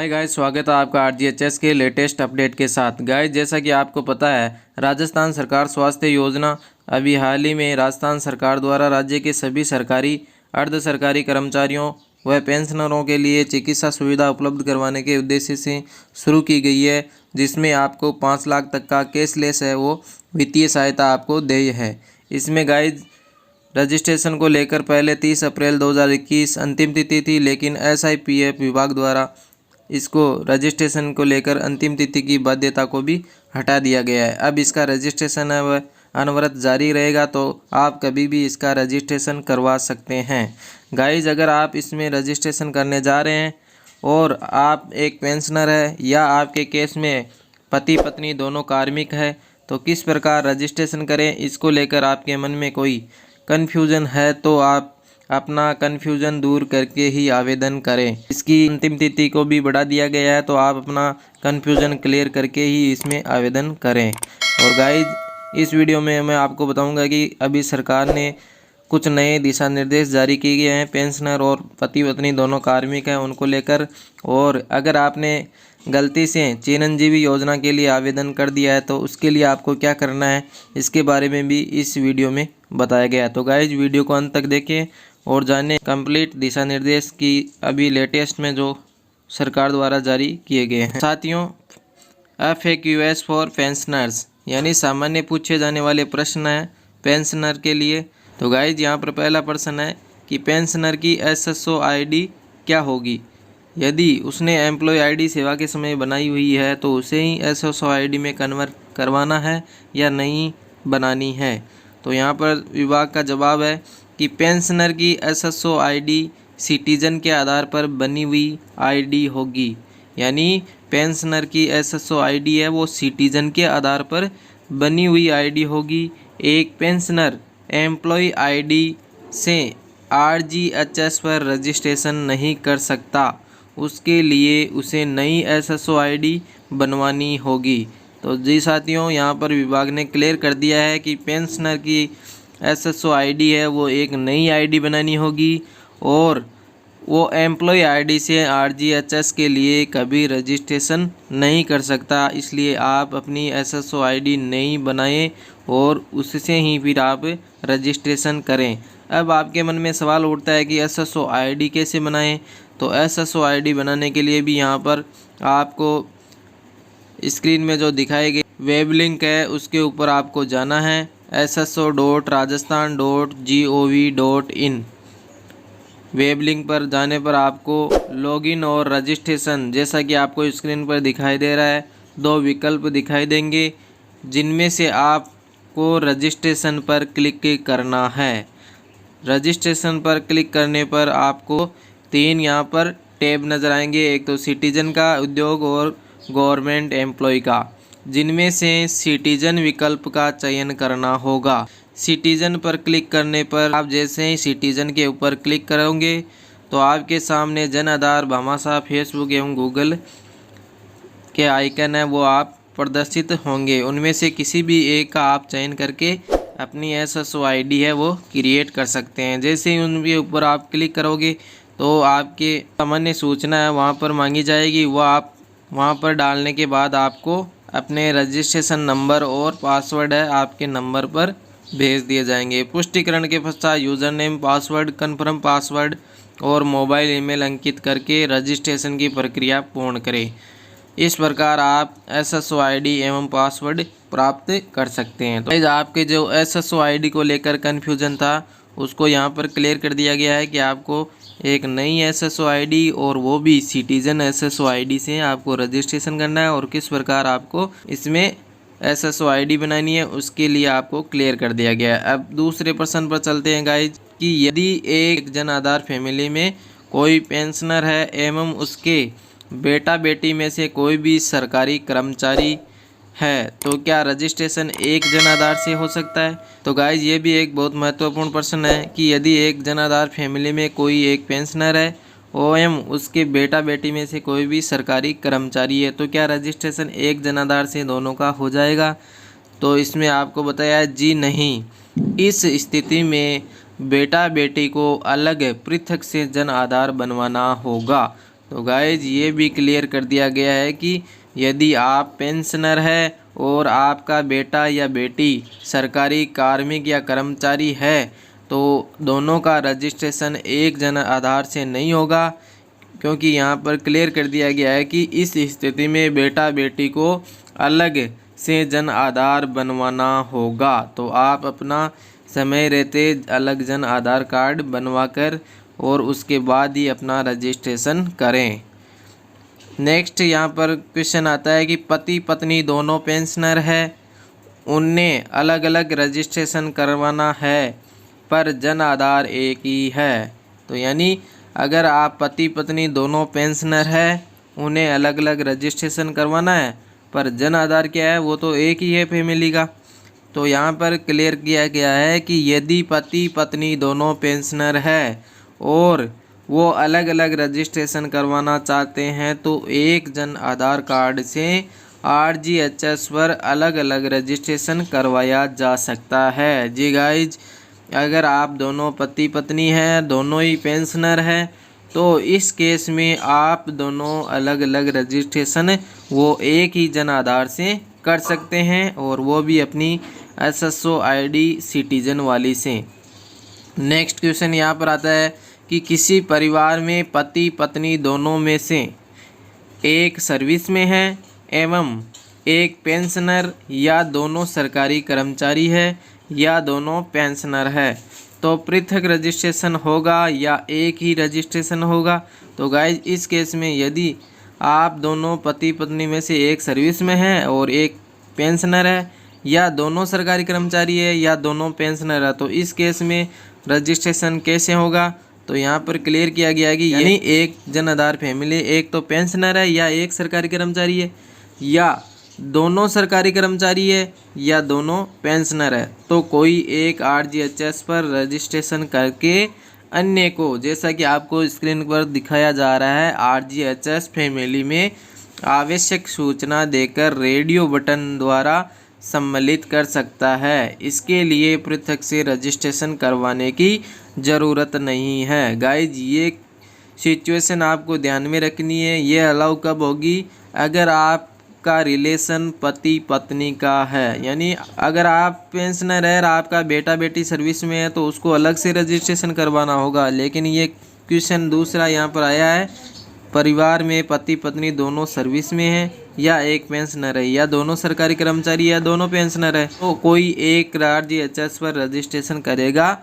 Hi guys, स्वागत है आपका आरजीएचएस के लेटेस्ट अपडेट के साथ। गाइस, जैसा कि आपको पता है, राजस्थान सरकार स्वास्थ्य योजना अभी हाल ही में राजस्थान सरकार द्वारा राज्य के सभी सरकारी अर्ध सरकारी कर्मचारियों व पेंशनरों के लिए चिकित्सा सुविधा उपलब्ध करवाने के उद्देश्य से शुरू की गई है, जिसमें आपको 5 लाख तक का कैशलेस है वो वित्तीय सहायता आपको देय है। इसमें गाइस रजिस्ट्रेशन को लेकर पहले 30 अप्रैल 2021 अंतिम तिथि थी, लेकिन एसआईपीएफ विभाग द्वारा इसको रजिस्ट्रेशन को लेकर अंतिम तिथि की बाध्यता को भी हटा दिया गया है। अब इसका रजिस्ट्रेशन है वह अनवरत जारी रहेगा, तो आप कभी भी इसका रजिस्ट्रेशन करवा सकते हैं। गाइज, अगर आप इसमें रजिस्ट्रेशन करने जा रहे हैं और आप एक पेंशनर है या आपके केस में पति पत्नी दोनों कार्मिक है, तो किस प्रकार रजिस्ट्रेशन करें, इसको लेकर आपके मन में कोई कन्फ्यूज़न है तो आप अपना कन्फ्यूज़न दूर करके ही आवेदन करें। इसकी अंतिम तिथि को भी बढ़ा दिया गया है, तो आप अपना कन्फ्यूज़न क्लियर करके ही इसमें आवेदन करें। और गाइज, इस वीडियो में मैं आपको बताऊंगा कि अभी सरकार ने कुछ नए दिशा निर्देश जारी किए गए हैं पेंशनर और पति पत्नी दोनों कार्मिक हैं उनको लेकर। और अगर आपने गलती से चिरंजीवी योजना के लिए आवेदन कर दिया है तो उसके लिए आपको क्या करना है, इसके बारे में भी इस वीडियो में बताया गया है। तो गाइज, वीडियो को अंत तक देखें और जानें कंप्लीट दिशा निर्देश की अभी लेटेस्ट में जो सरकार द्वारा जारी किए गए हैं। साथियों, FAQs फॉर पेंशनर्स यानी सामान्य पूछे जाने वाले प्रश्न हैं पेंशनर के लिए। तो गाइज, यहाँ पर पहला प्रश्न है कि पेंशनर की SSO ID क्या होगी। यदि उसने एम्प्लॉय ID सेवा के समय बनाई हुई है तो उसे ही SSO ID में कन्वर्ट करवाना है या नहीं बनानी है। तो यहाँ पर विभाग का जवाब है कि पेंशनर की SSO ID सिटीजन के आधार पर बनी हुई ID होगी। यानी पेंशनर की SSO ID है वो सिटीजन के आधार पर बनी हुई ID होगी। एक पेंशनर एम्प्लॉय ID से RGHS पर रजिस्ट्रेशन नहीं कर सकता, उसके लिए उसे नई SSO ID बनवानी होगी। तो जी साथियों, यहाँ पर विभाग ने क्लियर कर दिया है कि पेंशनर की SSO ID है वो एक नई ID बनानी होगी और वो एम्प्लॉय ID से RGHS के लिए कभी रजिस्ट्रेशन नहीं कर सकता। इसलिए आप अपनी SSO ID नई बनाएं और उससे ही फिर आप रजिस्ट्रेशन करें। अब आपके मन में सवाल उठता है कि SSO ID कैसे बनाएं। तो SSO ID बनाने के लिए भी यहाँ पर आपको स्क्रीन में जो दिखाई गई वेब लिंक है उसके ऊपर आपको जाना है sso.rajasthan.gov.in। वेब लिंक पर जाने पर आपको लॉगिन और रजिस्ट्रेशन, जैसा कि आपको स्क्रीन पर दिखाई दे रहा है, 2 विकल्प दिखाई देंगे जिनमें से आपको रजिस्ट्रेशन पर क्लिक करना है। रजिस्ट्रेशन पर क्लिक करने पर आपको 3 यहाँ पर टैब नज़र आएंगे, एक तो सिटीजन का, उद्योग और गवर्नमेंट एम्प्लॉय का, जिनमें से सिटीजन विकल्प का चयन करना होगा। सिटीजन पर क्लिक करने पर आप जैसे ही सिटीजन के ऊपर क्लिक करोगे तो आपके सामने जन आधार, भामाशाह, फेसबुक एवं गूगल के आइकन है वो आप प्रदर्शित होंगे। उनमें से किसी भी एक का आप चयन करके अपनी SSO ID है वो क्रिएट कर सकते हैं। जैसे ही उनके ऊपर आप क्लिक करोगे तो आपके सामान्य सूचना है वहाँ पर मांगी जाएगी, वह आप वहाँ पर डालने के बाद आपको अपने रजिस्ट्रेशन नंबर और पासवर्ड है आपके नंबर पर भेज दिए जाएंगे। पुष्टिकरण के पश्चात user name, password, confirm password और मोबाइल ईमेल अंकित करके रजिस्ट्रेशन की प्रक्रिया पूर्ण करें। इस प्रकार आप SSO ID एवं पासवर्ड प्राप्त कर सकते हैं। तो आपके जो SSO ID को लेकर कन्फ्यूजन था उसको यहाँ पर क्लियर कर दिया गया है कि आपको एक नई SSO ID और वो भी सिटीजन SSO ID से आपको रजिस्ट्रेशन करना है और किस प्रकार आपको इसमें SSO ID बनानी है उसके लिए आपको क्लियर कर दिया गया है। अब दूसरे प्रश्न पर चलते हैं गाइज कि यदि एक जन आधार फैमिली में कोई पेंशनर है एवं उसके बेटा बेटी में से कोई भी सरकारी कर्मचारी है तो क्या रजिस्ट्रेशन एक जन आधार से हो सकता है। तो गाइज, ये भी एक बहुत महत्वपूर्ण प्रश्न है कि यदि एक जन आधार फैमिली में कोई एक पेंशनर है एवं उसके बेटा बेटी में से कोई भी सरकारी कर्मचारी है तो क्या रजिस्ट्रेशन एक जन आधार से दोनों का हो जाएगा। तो इसमें आपको बताया जी नहीं, इस स्थिति में बेटा बेटी को अलग पृथक से जन आधार बनवाना होगा। तो गाइज ये भी क्लियर कर दिया गया है कि यदि आप पेंशनर है और आपका बेटा या बेटी सरकारी कार्मिक या कर्मचारी है तो दोनों का रजिस्ट्रेशन एक जन आधार से नहीं होगा, क्योंकि यहाँ पर क्लियर कर दिया गया है कि इस स्थिति में बेटा बेटी को अलग से जन आधार बनवाना होगा। तो आप अपना समय रहते अलग जन आधार कार्ड बनवाकर और उसके बाद ही अपना रजिस्ट्रेशन करें। नेक्स्ट यहाँ पर क्वेश्चन आता है कि पति पत्नी दोनों पेंशनर है, उन्हें अलग अलग रजिस्ट्रेशन करवाना है पर जन आधार एक ही है। तो यानी अगर आप पति पत्नी दोनों पेंशनर है, उन्हें अलग अलग रजिस्ट्रेशन करवाना है पर जन आधार क्या है, वो तो एक ही है फैमिली का। तो यहाँ पर क्लियर किया गया है कि यदि पति पत्नी दोनों पेंशनर है और वो अलग अलग रजिस्ट्रेशन करवाना चाहते हैं तो एक जन आधार कार्ड से RGHS पर अलग अलग रजिस्ट्रेशन करवाया जा सकता है। जी गाइज, अगर आप दोनों पति पत्नी हैं, दोनों ही पेंशनर हैं, तो इस केस में आप दोनों अलग अलग रजिस्ट्रेशन वो एक ही जन आधार से कर सकते हैं और वो भी अपनी SSO ID सिटीजन वाली से। नेक्स्ट क्वेश्चन यहाँ पर आता है कि किसी परिवार में पति पत्नी दोनों में से एक सर्विस में है एवं एक पेंशनर या दोनों सरकारी कर्मचारी है या दोनों पेंशनर है, तो पृथक रजिस्ट्रेशन होगा या एक ही रजिस्ट्रेशन होगा। तो गाइज इस केस में यदि आप दोनों पति पत्नी में से एक सर्विस में है और एक पेंशनर है या दोनों सरकारी कर्मचारी है या दोनों पेंशनर है, तो इस केस में रजिस्ट्रेशन कैसे होगा। तो यहाँ पर क्लियर किया गया है कि यानी एक जन आधार फैमिली एक तो पेंशनर है या एक सरकारी कर्मचारी है या दोनों सरकारी कर्मचारी है या दोनों पेंशनर है, तो कोई एक RGHS पर रजिस्ट्रेशन करके अन्य को, जैसा कि आपको स्क्रीन पर दिखाया जा रहा है, RGHS फैमिली में आवश्यक सूचना देकर रेडियो बटन द्वारा सम्मिलित कर सकता है। इसके लिए पृथक से रजिस्ट्रेशन करवाने की ज़रूरत नहीं है। गाइज ये सिचुएशन आपको ध्यान में रखनी है। ये अलाउ कब होगी, अगर आपका रिलेशन पति पत्नी का है, यानी अगर आप पेंशनर है और आपका बेटा बेटी सर्विस में है तो उसको अलग से रजिस्ट्रेशन करवाना होगा। लेकिन ये क्वेश्चन दूसरा यहाँ पर आया है, परिवार में पति पत्नी दोनों सर्विस में है या एक पेंशनर है या दोनों सरकारी कर्मचारी या दोनों पेंशनर है, तो कोई एक RGHS पर रजिस्ट्रेशन करेगा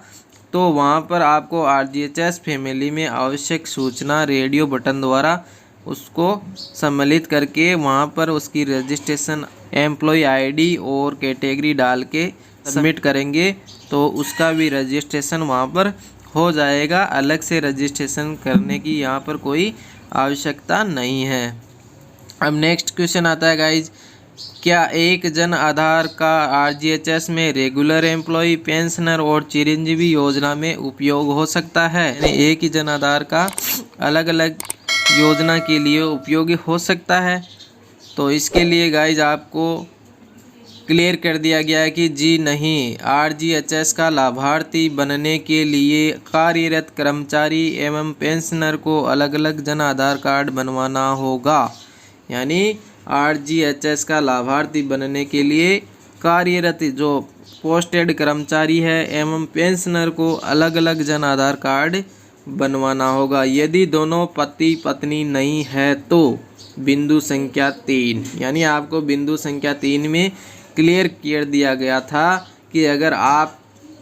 तो वहाँ पर आपको RGHS फैमिली में आवश्यक सूचना रेडियो बटन द्वारा उसको सम्मिलित करके वहाँ पर उसकी रजिस्ट्रेशन एम्प्लॉय ID और कैटेगरी डाल के सबमिट करेंगे तो उसका भी रजिस्ट्रेशन वहाँ पर हो जाएगा। अलग से रजिस्ट्रेशन करने की यहाँ पर कोई आवश्यकता नहीं है। अब नेक्स्ट क्वेश्चन आता है गाइज, क्या एक जन आधार का RGHS में रेगुलर एम्प्लॉय, पेंशनर और चिरंजीवी योजना में उपयोग हो सकता है, यानी एक ही जन आधार का अलग अलग योजना के लिए उपयोगी हो सकता है। तो इसके लिए गाइज आपको क्लियर कर दिया गया है कि जी नहीं, RGHS का लाभार्थी बनने के लिए कार्यरत कर्मचारी एवं पेंशनर को अलग अलग जन आधार कार्ड बनवाना होगा। यानी RGHS का लाभार्थी बनने के लिए कार्यरत जो पोस्टेड कर्मचारी है एवं पेंशनर को अलग अलग जन आधार कार्ड बनवाना होगा। यदि दोनों पति पत्नी नहीं है तो बिंदु संख्या 3, यानी आपको बिंदु संख्या 3 में क्लियर कर दिया गया था कि अगर आप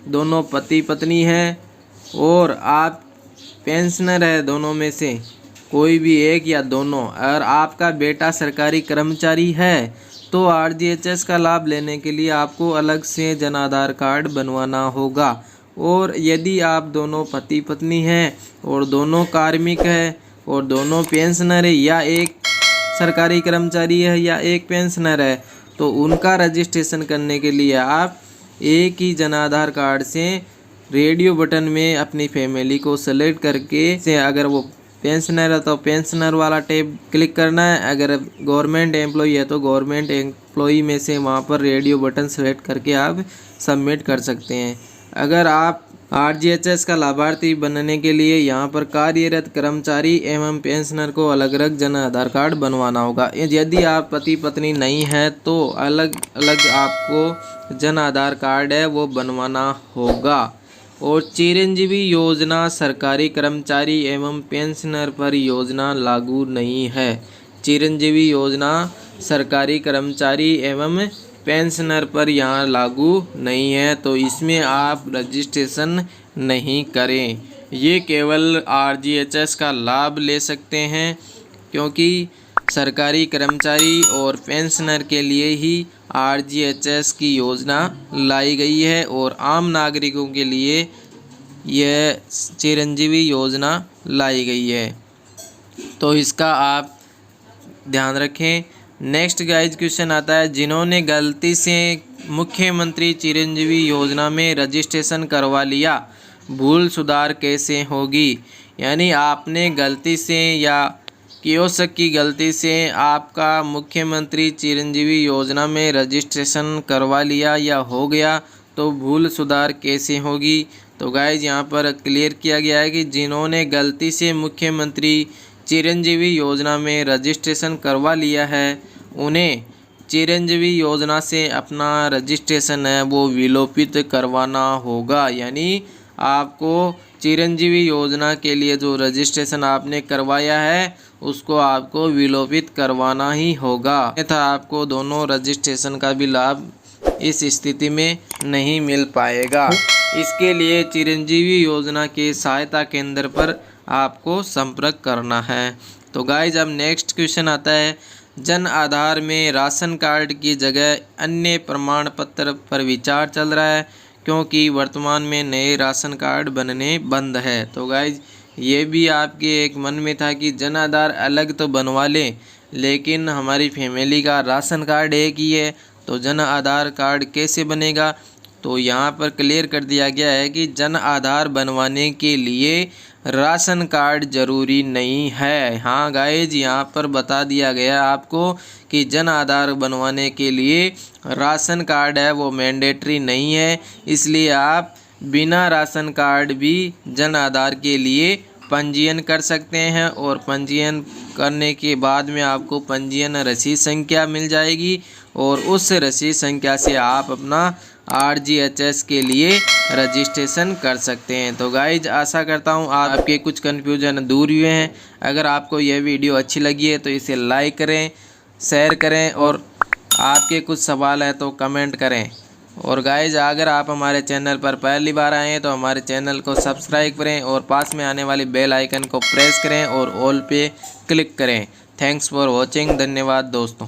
दोनों पति पत्नी हैं और आप पेंशनर है, दोनों में से कोई भी एक या दोनों, और आपका बेटा सरकारी कर्मचारी है तो RGHS का लाभ लेने के लिए आपको अलग से जन आधार कार्ड बनवाना होगा। और यदि आप दोनों पति पत्नी हैं और दोनों कार्मिक है और दोनों पेंशनर है या एक सरकारी कर्मचारी है या एक पेंशनर है, तो उनका रजिस्ट्रेशन करने के लिए आप एक ही जन आधार कार्ड से रेडियो बटन में अपनी फैमिली को सेलेक्ट करके से, अगर वो पेंशनर है तो पेंशनर वाला टैब क्लिक करना है, अगर गवर्नमेंट एम्प्लॉई है तो गवर्नमेंट एम्प्लॉई में से वहाँ पर रेडियो बटन सेलेक्ट करके आप सबमिट कर सकते हैं। अगर आप आरजीएचएस का लाभार्थी बनने के लिए यहाँ पर कार्यरत कर्मचारी एवं पेंशनर को अलग अलग जन आधार कार्ड बनवाना होगा। यदि आप पति पत्नी नहीं हैं तो अलग अलग आपको जन आधार कार्ड है वो बनवाना होगा। और चिरंजीवी योजना सरकारी कर्मचारी एवं पेंशनर पर योजना लागू नहीं है। चिरंजीवी योजना सरकारी कर्मचारी एवं पेंशनर पर यहाँ लागू नहीं है, तो इसमें आप रजिस्ट्रेशन नहीं करें। ये केवल आरजीएचएस का लाभ ले सकते हैं, क्योंकि सरकारी कर्मचारी और पेंशनर के लिए ही आरजीएचएस की योजना लाई गई है और आम नागरिकों के लिए यह चिरंजीवी योजना लाई गई है, तो इसका आप ध्यान रखें। नेक्स्ट गाइज क्वेश्चन आता है, जिन्होंने गलती से मुख्यमंत्री चिरंजीवी योजना में रजिस्ट्रेशन करवा लिया, भूल सुधार कैसे होगी। यानी आपने गलती से या कियोस्क की गलती से आपका मुख्यमंत्री चिरंजीवी योजना में रजिस्ट्रेशन करवा लिया या हो गया, तो भूल सुधार कैसे होगी। तो गाइज यहाँ पर क्लियर किया गया है कि जिन्होंने गलती से मुख्यमंत्री चिरंजीवी योजना में रजिस्ट्रेशन करवा लिया है, उन्हें चिरंजीवी योजना से अपना रजिस्ट्रेशन है वो विलोपित करवाना होगा। यानी आपको चिरंजीवी योजना के लिए जो रजिस्ट्रेशन आपने करवाया है उसको आपको विलोपित करवाना ही होगा, अन्यथा आपको दोनों रजिस्ट्रेशन का भी लाभ इस स्थिति में नहीं मिल पाएगा। इसके लिए चिरंजीवी योजना के सहायता केंद्र पर आपको संपर्क करना है। तो गाइज अब नेक्स्ट क्वेश्चन आता है, जन आधार में राशन कार्ड की जगह अन्य प्रमाण पत्र पर विचार चल रहा है, क्योंकि वर्तमान में नए राशन कार्ड बनने बंद है। तो गाइज ये भी आपके एक मन में था कि जन आधार अलग तो बनवा लें, लेकिन हमारी फैमिली का राशन कार्ड एक ही है, तो जन आधार कार्ड कैसे बनेगा। तो यहाँ पर क्लियर कर दिया गया है कि जन आधार बनवाने के लिए राशन कार्ड ज़रूरी नहीं है। हाँ गाइज यहाँ पर बता दिया गया आपको कि जन आधार बनवाने के लिए राशन कार्ड है वो मैंडेटरी नहीं है, इसलिए आप बिना राशन कार्ड भी जन आधार के लिए पंजीयन कर सकते हैं। और पंजीयन करने के बाद में आपको पंजीयन रसीद संख्या मिल जाएगी और उस रसीद संख्या से आप अपना आरजीएचएस के लिए रजिस्ट्रेशन कर सकते हैं। तो गाइज आशा करता हूँ आपके कुछ कन्फ्यूजन दूर हुए हैं। अगर आपको यह वीडियो अच्छी लगी है तो इसे लाइक करें, शेयर करें और आपके कुछ सवाल हैं तो कमेंट करें। और गाइज अगर आप हमारे चैनल पर पहली बार आए हैं तो हमारे चैनल को सब्सक्राइब करें और पास में आने वाली बेल आइकन को प्रेस करें और ऑल पे क्लिक करें। Thanks for watching. धन्यवाद दोस्तों।